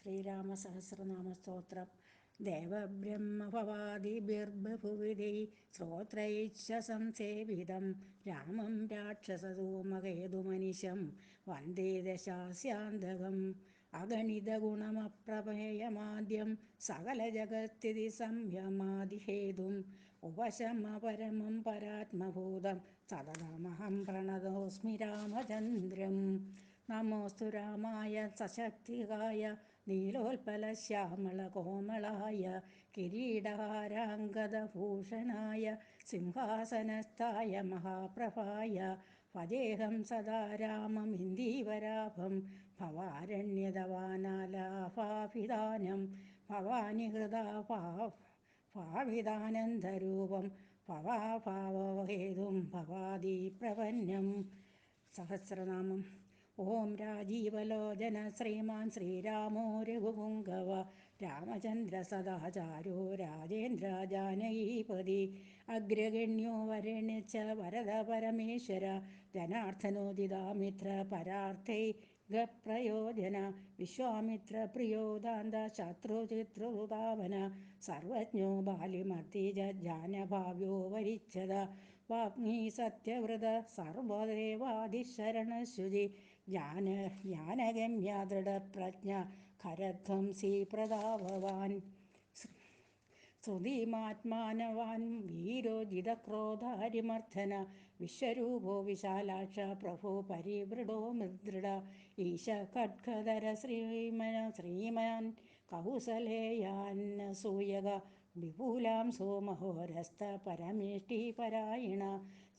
ശ്രീരാമസഹസ്രനാമസ്തോത്രം. ദേവബ്രഹ്മഭവാദിഭിർബഹുവിധൈ ശ്രോത്രൈശ്ച സംസേവിതം രാമം രാക്ഷസധൂമകേതുമനിശം വന്ദേ ദശാസ്യാന്തകം. അഗണിതഗുണമപ്രമേയമാദ്യം സകലജഗസ്ഥിതി സംയമാദിഹേതും ഉപശമപരമം പരാത്മഭൂതം സതതമഹം പ്രണതോസ്മി രാമചന്ദ്രം. നമോസ്തു രാമായ സശക്തികായ നീലോൽപലശ്യാമളകോമളായ കിരീടഹാരാംഗദഭൂഷണായ സിംഹാസനസ്ഥായ മഹാപ്രഭായ ഭജേഹം സദാ രാമമിന്ദീവരാഭം ഭവാരണ്യതവാനാലാഭാഭിധാനം ഭവാനി ഹൃദാ ഭാവിതാനന്ദരൂപം ഭവാഭാവഹേതും ഭവാദി പ്രപന്നം. സഹസ്രനാമം. ഓം രാജീവലോചന ശ്രീമാൻ ശ്രീരാമോ രഘുപുങ്കവ രാമചന്ദ്ര സദാചാരോ രാജേന്ദ്ര ജാനകീപതി അഗ്രഗണ്യോ വരണ്യച്ച വരദ പരമേശ്വര ജനാർദ്ദനോദിതാമിത്ര പരാർത്ഥൈ പ്രയോജന വിശ്വാമിത്ര പ്രിയോദാന്ത ശത്രുചിത്രതാവന സർവജ്ഞോ ബാലിമർത്തി ജാനഭാവ്യോ വരിച്ചത വാഗ്മീ സത്യവ്രത സർവദേവാദിശരണശുചി ജ്ഞാനഗമ്യ ദൃഢപ്രജ്ഞ ഖരധ്വംസി പ്രതാപവാൻ ശ്രുതിമാത്മാനവാൻ വീരോ ജിതക്രോധാരിമർദ്ദന വിശ്വരൂപോ വിശാലാക്ഷ പ്രഭോ പരിവൃഢോ മൃദൃഢ ഈശ ഖഡ്ഗധര ശ്രീമാൻ കൗസലേയാന്നസൂയക വിപുലാം സോമഹോരസ്ഥ പരമേഷ്ടിപരായണ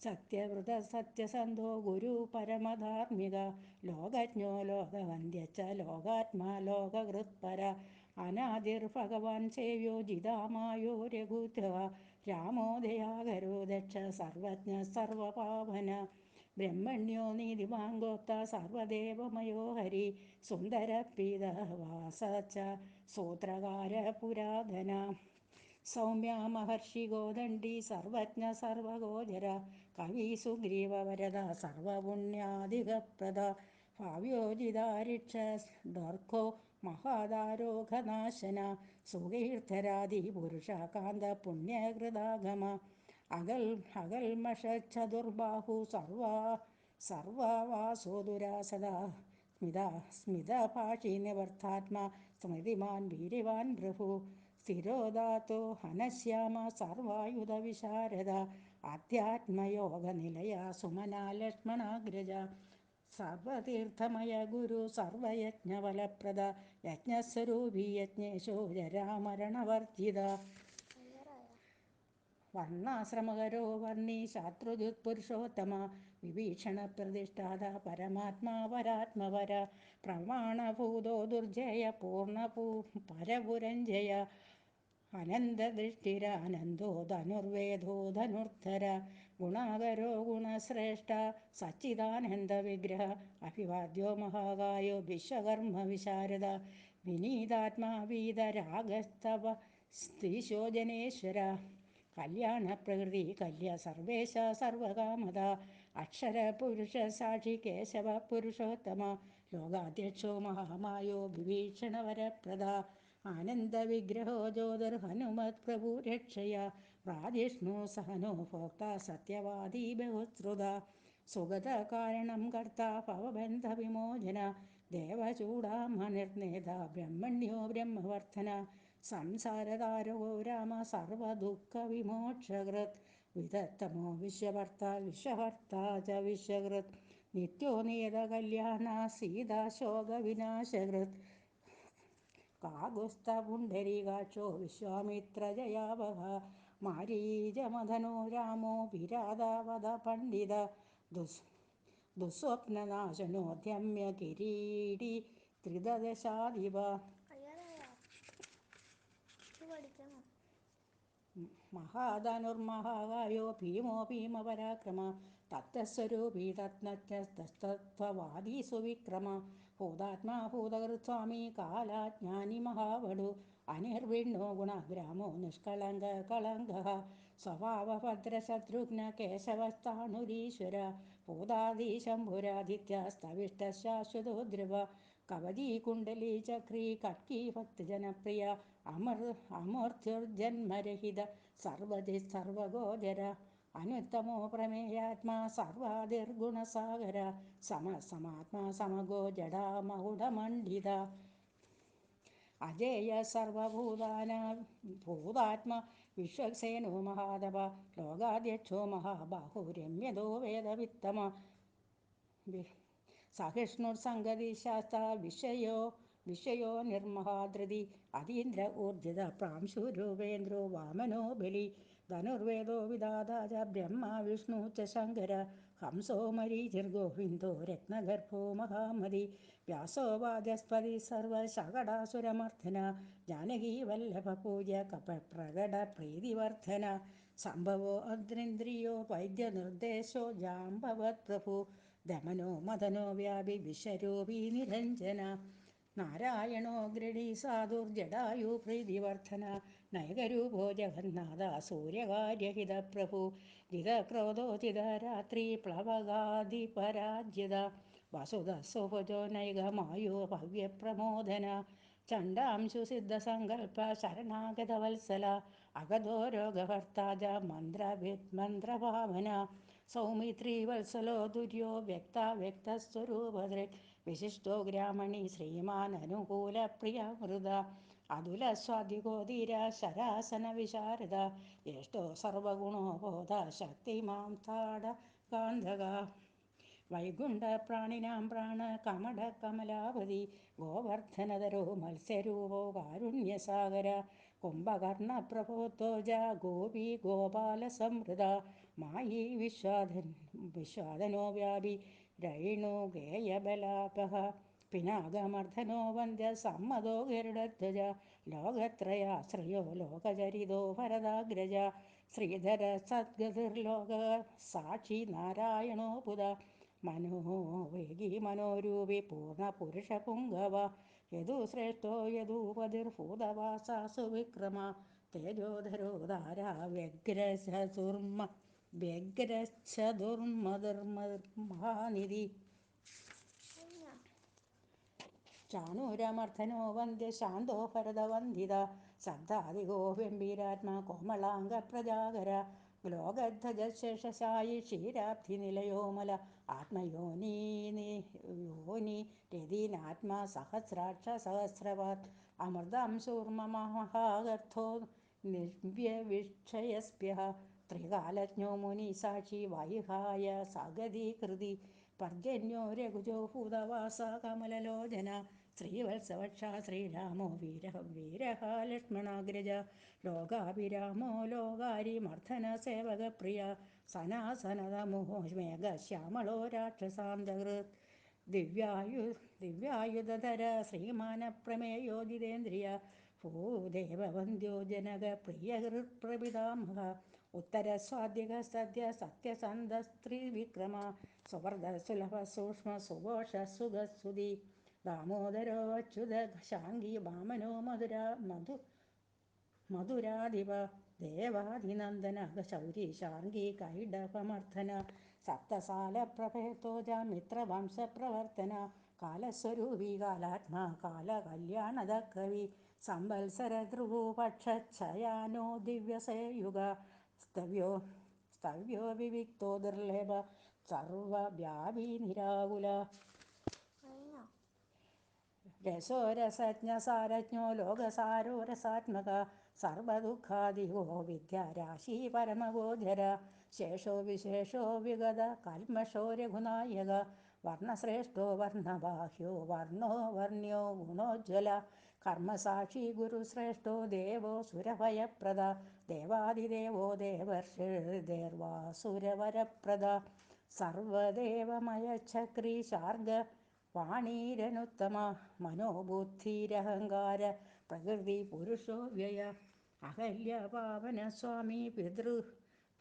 സത്യവ്രത സത്യസന്ധോ ഗുരു പരമധാർമ്മിക ലോകജ്ഞോ ലോകവന്ദ്യച്ച ലോകാത്മാ ലോകകൃത്പര അനാദിർ ഭഗവാൻ സേവ്യോ ജിതാമായോ രഘുധവ രാമോ ദയാകരോ ദക്ഷ സർവജ്ഞ സർവപാവന ബ്രഹ്മണ്യോ നീതിമാങ്കോക്ത സർവദേവമയോ ഹരി സുന്ദരപീതവാസ സൂത്രകാര പുരാതന സൗമ്യ മഹർഷി ഗോദണ്ഡി സർവജ്ഞ സർവഗോചര കവി സുഗ്രീവവരദ സർവപുണ്യാധികപ്രദ ഭാവ്യോജിതാരിക്ഷ ദർഘോ മഹാദാരോഘനാശന സുകീർത്തരാദി പുരുഷ കാന്ത പുണ്യകൃതാഗമ അകൽമഷചതുർബാഹു സർവാവാസോ ദുരാസദ സ്മിതഭാഷി നിവർത്താത്മാ സ്മൃതിമാൻ വീര്യവാൻ പ്രഭു സ്ഥിരോദാത്തോ ഹനശ്യാമ സർവായുധ വിശാരദ ആധ്യാത്മയോഗനിലയ സുമന ലക്ഷ്മണാഗ്രജ സർവതീർത്ഥമയ ഗുരു സർവയജ്ഞഫലപ്രദ യജ്ഞസ്വരൂപി യജ്ഞേശോ ജരാമരണവർജിത വർണ്ണാശ്രമകരോ വർണ്ണി ശാത്രുജുത്പുരുഷോത്തമ വിഭീഷണ പ്രതിഷ്ഠാത പരമാത്മാ പരാത്മപര പ്രമാണഭൂതോ ദുർജയ പരപുരഞ്ജയ അനന്തദൃഷ്ടിര അനന്തോ ധനുർവേദോ ധനുർധര ഗുണാകരോ ഗുണശ്രേഷ്ഠ സച്ചിദാനന്ദ വിഗ്രഹ അഭിവാദ്യോ മഹാകായോ വിശ്വകർമ്മ വിശാരദ വിനീതാത്മാ വീതരാഗസ്തവ സ്ത്രീശോജനേശ്വര കല്യാണ പ്രകൃതി കല്യ സർവേശ സർവകാമത അക്ഷര പുരുഷ സാക്ഷി കേശവ പുരുഷോത്തമ ലോകാധ്യക്ഷോ മഹാമായോ വിഭീഷണവരപ്രദ ആനന്ദവിഗ്രഹോ ജ്യോതിർ ഹനുമത് പ്രഭു രക്ഷയ പ്രാജിഷ്ണു സഹനോ ഭോക്ത സത്യവാദി ബഹുശ്രുത സുഗതകാരണം കർത്ത ഭവബന്ധവിമോചന ദേവചൂടാമണിർനേത ബ്രഹ്മണ്യോ ബ്രഹ്മവർദ്ധന സംസാരതാരോ രാമ സർവദുഃഖവിമോക്ഷകൃത് വിദത്തമോ വിശ്വഭർത്ത ച വിശ്വകൃത് നിത്യോ നിയതകല്യാണ സീതാശോകവിനാശകൃത് കാകുസ്തപുണ്ഡരീകാക്ഷോ വിശ്വാമിത്രജയാവഹ മാരീചമഥനോ രാമോ വിരാതാവത പണ്ഡിത ദുസ്വപ്നനാശനോദ്യമ്യ കിരീടി ത്രിദശാധിപ മഹാധനുർമഹാകായോ ഭീമോ ഭീമപരാക്രമ തത്വസ്വരൂപീ തത്വവാദീ സുവിക്രമ ഭൂതാത്മാ ഭൂതകൃസ്വാമി കാലാജ്ഞാനി മഹാവടു അനിർവിണ്ണോ ഗുണഗ്രാമോ നിഷ്കളങ്ക കളങ്ക സ്വഭാവഭദ്രശത്രുഘ്ന കേശവസ്ഥാണുരീശ്വര ഭൂതാദീശംഭുരാദിത്യ സ്തവിഷ്ട ശാശ്വതോ ധ്രുവ കവചീ കുണ്ടലീ ചക്രീ കട്കീ ഭക്തജനപ്രിയ അമൂർത്യുർജന്മരഹിത സർവതി സർവഗോചര അനുത്തമോ പ്രമേയാത്മാ സർവാതിർഗുണസാഗര സമാത്മാ സമഗോ ജഡാ മകുടമണ്ഡിത അജേയ സർവഭൂതാത്മ വിശ്വക്സേനോ മഹാതപ ലോകാധ്യക്ഷോ മഹാബാഹോ രമ്യതോ വേദവിത്തമ സഹിഷ്ണുർസംഗതി ശാസ്ത വിഷയോ നിർമഹാധൃതി അതീന്ദ്ര ഊർജിത പ്രാംശുരൂപേന്ദ്രോ വാമനോ ബലി ധനുർവേദോ വിദാതാജ ബ്രഹ്മ വിഷ്ണു ച ശങ്കര ഹംസോ മരീചിർഗോവിന്ദോ രത്നഗർഭോ മഹാമതി വ്യാസോ വാചസ്പതി സർവശകടാസുരമർദ്ദന ജാനകീ വല്ലഭ പൂജ്യ കപപ്രകട പ്രീതിവർദ്ധന സംഭവോ അദ്രിന്ദ്രിയോ വൈദ്യനിർദ്ദേശോ ജാംബവത് പ്രഭു ദമനോ മദനോ വ്യാപി വിശ്വരൂപീ നിരഞ്ജന നാരായണോ ഗൃഢീ സാധുർജടായു പ്രീതിവർദ്ധന നയകരൂപോ ജഗന്നാഥ സൂര്യകാര്യഹിത പ്രഭു ജിതക്രോധോചിത രാത്രി പ്ലവകാധിപരാജ്യത വസുധ സുഭുജോ നൈകമായോ ഭവ്യപ്രമോദന ചണ്ഡാംശു സിദ്ധസങ്കൽപ്പ ശരണാഗതവത്സല അഗതോ രോഗഭർത്താജ മന്ത്രഭാവന സൗമിത്രീ വത്സലോ ദുര്യോ വ്യക്തസ്വരൂപദൃക് വിശിഷ്ടോ ഗ്രാമണി ശ്രീമാൻ അനുകൂല പ്രിയ മൃത അതുല സ്വാധികോധീര ശരാസന വിശാരദ ജ്യേഷ്ഠോ സർവഗുണോബോധ ശക്തിമാം താട കാന്തക വൈകുണ്ഠ പ്രാണിനാം പ്രാണ കമട കമലാപതി ഗോവർദ്ധനധരോ മത്സ്യരൂപോ കാരുണ്യസാഗര കുംഭകർണപ്രഭോത്തോജ ഗോപി ഗോപാലസംഹൃത മായി വിശ്വാദനോ വ്യാപി രൈണു ഗേയബലാപഹ പിനാകമർദ്ദനോ വന്ദ്യ സമ്മതോ ഗരുഡധ്വജ ലോകത്രയാശ്രയോ ലോകചരിതോ ഭരതാഗ്രജ ശ്രീധര സദ്ഗതിർലോക സാക്ഷി നാരായണോ പുത മനോവേഗി മനോരൂപി പൂർണ്ണ പുരുഷ പുങ്കവ യദുശ്രേഷ്ഠോ യദൂപതിർഭൂതവാസാസു വിക്രമ തേജോധരോ ധാര വ്യഗ്രശ്ചതുർമതിർമഹാനിധി ചാണൂരമർദ്ദനോ വന്ദ്യ ശാന്തോ ഭരതവന്ദിത ശബ്ദാദികോ ഗംഭീരാത്മാ കോമളാംഗ പ്രജാകര ലോകധ്വജശേഷശായി ക്ഷീരാബ്ധി നിലയോമല ആത്മയോനി രതീനാത്മാ സഹസ്രാക്ഷ സഹസ്രവാത് അമൃതാംശൂർമമഹാഗർത്ഥോ നിവ്യവിക്ഷയസ്പ്യഃ ത്രികാലജ്ഞോ മുനി സാക്ഷി വൈഹായ സഗതീകൃതി പർജന്യോ രഘുജോ ഭൂതവാസ കമലലോചന ശ്രീവത്സവക്ഷ ശ്രീരാമോ വീരഃ ലക്ഷ്മണാഗ്രജ ലോകാഭിരാമോ ലോകാരിമർദ്ദന സേവകപ്രിയ സനാസനതമോ മേഘശ്യാമളോ രാക്ഷസാന്തകൃത് ദിവ്യായുധധര ശ്രീമാനപ്രമേയോ ജിതേന്ദ്രിയ ഭൂദേവവന്ദ്യോ ജനക പ്രിയഹൃത്പ്രപിതാമഹ ഉത്തരസ്വാദ്യക സദ്യ സത്യസന്ധസ്ത്രീവിക്രമ സുവർദ്ധസുലഭ സൂക്ഷ്മ സുഘോഷ സുഖസുതി ദാമോദരോ അച്യുത ശാംഗി വാമനോ മധുരാധിപ ദേവാധിനന്ദന ശൗരി ശാർഗി കൈഡഭമർദ്ദന സപ്തസാലപ്രഭേത്തോജ മിത്രവംശപ്രവർത്തന കാലസ്വരൂപി കാലാത്മാ കാലകല്യാണദ കവി സംവത്സര ധ്രുവപക്ഷയാനോ ദിവ്യസേയുഗ സ്തവ്യോ വിവിക്തോ ദുർലഭ സർവവ്യാപി നിരാകുല രസോരസജ്ഞ സാരജ്ഞോ ലോകസാരോ രസാത്മക സർവദുഃഖാദികോ വിദ്യാരാശി പരമഗോചര ശേഷോ വിശേഷോ വിഗത കൽമഷോ രഘുനായക വർണ്ണശ്രേഷ്ഠോ വർണ്ണബാഹ്യോ വർണ്ണ്യോ ഗുണോജ്വല കർമ്മസാക്ഷി ഗുരുശ്രേഷ്ഠോ ദേവോ സുരഭയപ്രദ ദേവാദിദേവോ ദേവർഷിർദേർവാസുരവരപ്രദ സർവദേവമയ ചക്രീ ശാർഗ വാണീരനുത്തമ മനോബുദ്ധിരഹങ്കാര പ്രകൃതി പുരുഷോ വ്യയ അഹല്യ പാവന സ്വാമി പിതൃ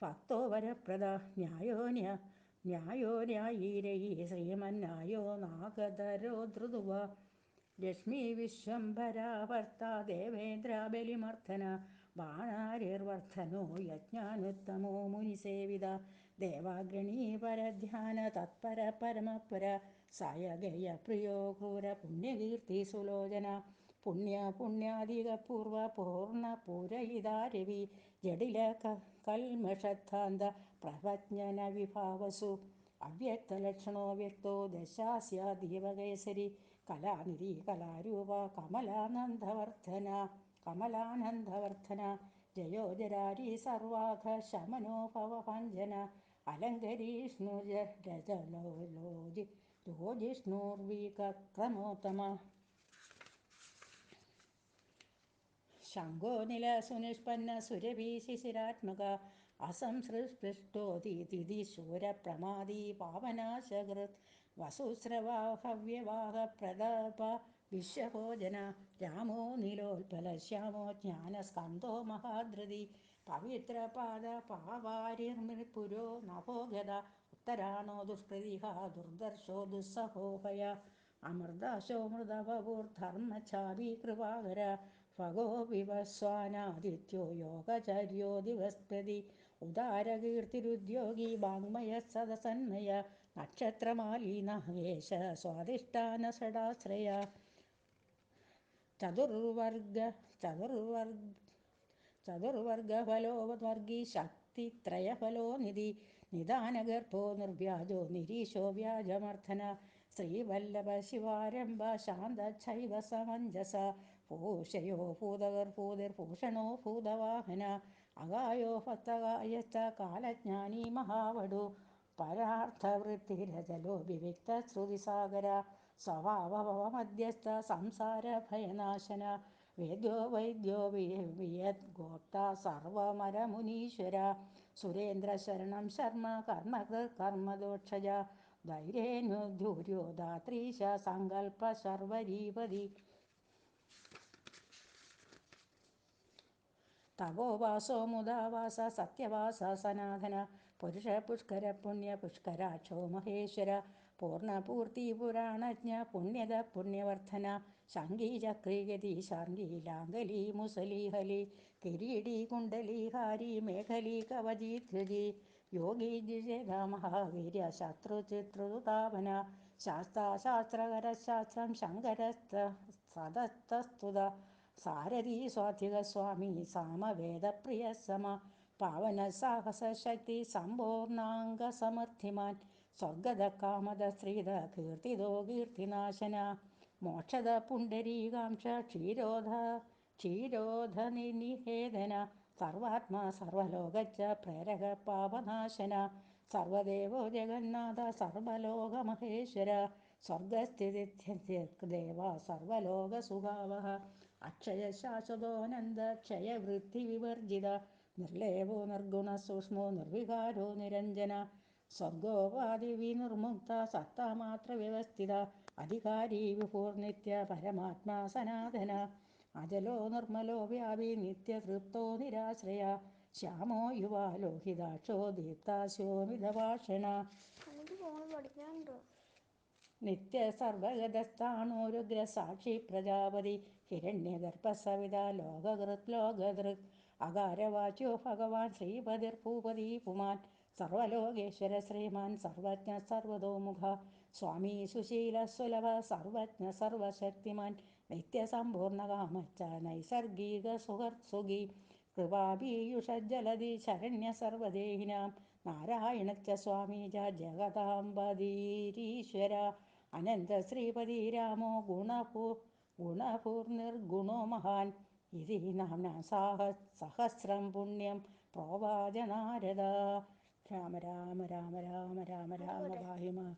ഭക്തോ വരപ്രദ ന്യായോ ന്യായീരയി ശ്രീമന്നായോ നാഗധരോ ധൃതുവ ലക്ഷ്മി വിശ്വംഭരാവർത്ത ദേവേന്ദ്ര ബലിമർദ്ദന ബാണാരിർവർദ്ധനോ യജ്ഞാനുത്തമോ മുനിസേവിത ദേവാഗ്രണീ പരധ്യാന തത്പര പരമപുര സായകയ പ്രിയോ ക്രൂര പുണ്യകീർത്തി സുലോചന പുണ്യാധികപൂർവ പൂർണ്ണ പൂരയിതാരവി ജഡില കൽമഷത്താന്ത പ്രപജ്ഞന വിഭാവസു അവ്യക്തലക്ഷണോ വ്യക്തോ ദശാസ്യാദീവകേസരി കലാനിധി കലാരൂപ കമലാനന്ദവർദ്ധന ജയോജരാരി സർവാഘ ശമനോ ഭവഭഞ്ജന അലങ്കരിഷ്ണുർജിഷ്ണുർവിക്രമോത്തമ ശംഖോനില സുനിഷ്പന്ന സുരഭി ശിശിരാത്മക അസംസൃഷ്ടോതിഥി ശൂരപ്രമാദി പാവനാശകൃത് വസുസ്രവാഹവ്യവാഹ പ്രതാപ വിശ്വഭോജന രാമോ നീലോത്പല ശ്യാമോ ജ്ഞാനസ്കന്ധോ മഹാദ്രതി പവിത്രപാദ പാവാരിർമിപുരോ നഭോഗത ഉത്തരാണോ ദുഷ്പ്രതിഹ ദുർദർശോ ദുസ്സഹോഭയ അമൃതാശോ മൃതവപൂർധർമ്മഛാപി കൃപാകര ഭഗോ വിവസ്വാനാദിത്യോ യോഗചര്യോ ദിവസ്പ്രതി ഉദാരകീർത്തിരുദ്യോഗി വാങ്മയ സദസന്മയ നക്ഷത്രമാലി നാഗേശ സ്വാധിഷ്ഠാന ഷടാശ്രയ ചതുർവർഗഫലോവർഗി ശക്തിത്രയഫലോ നിദാനഗർഭോ നിർവ്യാജോ നിരീശോ വ്യാജമർദ്ധന ശ്രീവല്ലഭ ശിവാരംഭ ശാന്തശൈവ സമഞ്ജസ ഭൂഷയോ ഭൂതകർഭൂതിർഭൂഷണോ ഭൂതവാഹന അകായോ ഭക്തകായശ്ച കാലജ്ഞാനി മഹാവടു പരാർത്ഥവൃത്തിരജലോ വിവിക്തശ്രുതിസാഗര സ്വഭാവഭവമധ്യസ്ഥ സംസാരഭയനാശന വേദ്യോ വൈദ്യോ വിയദ്ഗോപ്ത സർവമരമുനീശ്വര സുരേന്ദ്രശരണം ശർമ്മ കർമ്മദോക്ഷജ ധൈര്യേനുധൂര്യോ ധാത്രീശ സങ്കൽപ്പ സർവരീപതി തപോവാസോ മുദാവാസ സത്യവാസ സനാതന പുരുഷ പുഷ്കര പുണ്യ പുഷ്കരാക്ഷോ മഹേശ്വര പൂർണ്ണപൂർത്തി പുരാണജ്ഞ പുണ്യത പുണ്യവർദ്ധന ശംഖീ ചക്രീ ഗതി ശാർഗീ ലാംഗലി മുസലി ഹലി കിരീടി കുണ്ടലി ഹാരി മേഖലി കവചി ധ്വജി യോഗി ദ്വിജേത മഹാവീര്യ ശത്രുചിത്രുതാപന ശാസ്ത്രകര ശാസ്ത്രം ശങ്കരസ്ത സദസ്തുത സാരഥി സ്വാധിക സ്വാമി സാമവേദപ്രിയ സമ പാവന സാഹസ ശക്തി സമ്പൂർണാംഗ സമർത്ഥിമാൻ സ്വർഗത കാമത ശ്രീത കീർത്തിതോ കീർത്തിനാശന മോക്ഷത പുണ്ടരീകാംക്ഷ ക്ഷീരോധനിഹേദന സർവാത്മാ സർവലോകച്ച പ്രേരക പാപനാശന സർവദേവോ ജഗന്നാഥ സർവലോകമഹേശ്വര സ്വർഗസ്ഥിതിദേവ സർവലോകസുഖാവഹ അക്ഷയ ശാശ്വതോനന്ദ ക്ഷയവൃത്തി വിവർജിത നിർലേപോ നിർഗുണ സൂക്ഷ്മോ നിർവികാരോ നിരഞ്ജന സ്വർഗോപാധി വിനിർമുക്ത സത്താമാത്ര വ്യവസ്ഥിത അധികാരി വിഭൂർനിത്യ പരമാത്മാ സനാതന അജലോ നിർമ്മലോ വ്യാപി നിത്യതൃപ്തോ നിരാശ്രയ ശ്യാമോ യുവാ ലോഹിതാക്ഷോ ദീപ്താശോമിതഭാഷണ നിത്യ സർവഗതസ്ഥാണോരുഗ്ര സാക്ഷി പ്രജാപതി ഹിരണ്യഗർഭസവിത ലോകകൃത് അകാരവാച്യോ ഭഗവാൻ ശ്രീപതിർഭൂപതി പുമാൻ സർവലോകേശ്വര ശ്രീമാൻ സർവജ്ഞ സർവതോമുഖ സ്വാമി സുശീല സുലഭ സർവജ്ഞ സർവശക്തിമാൻ നിത്യസമ്പൂർണകാമച്ച നൈസർഗിക സുഖി കൃപാപീയുഷജ്ജലധി ശരണ്യ സർവദേഹിനാം നാരായണച്ച സ്വാമി ജഗതാംബധീരീശ്വര അനന്ത ശ്രീപതി രാമോ ഗുണപൂർനിർഗുണോ മഹാൻ ഇതി നാംന സഹസ്രം പുണ്യം പ്രോവാച നാരദ രാമ രാമ രാമ രാമ രാമ രാമ പാഹിമ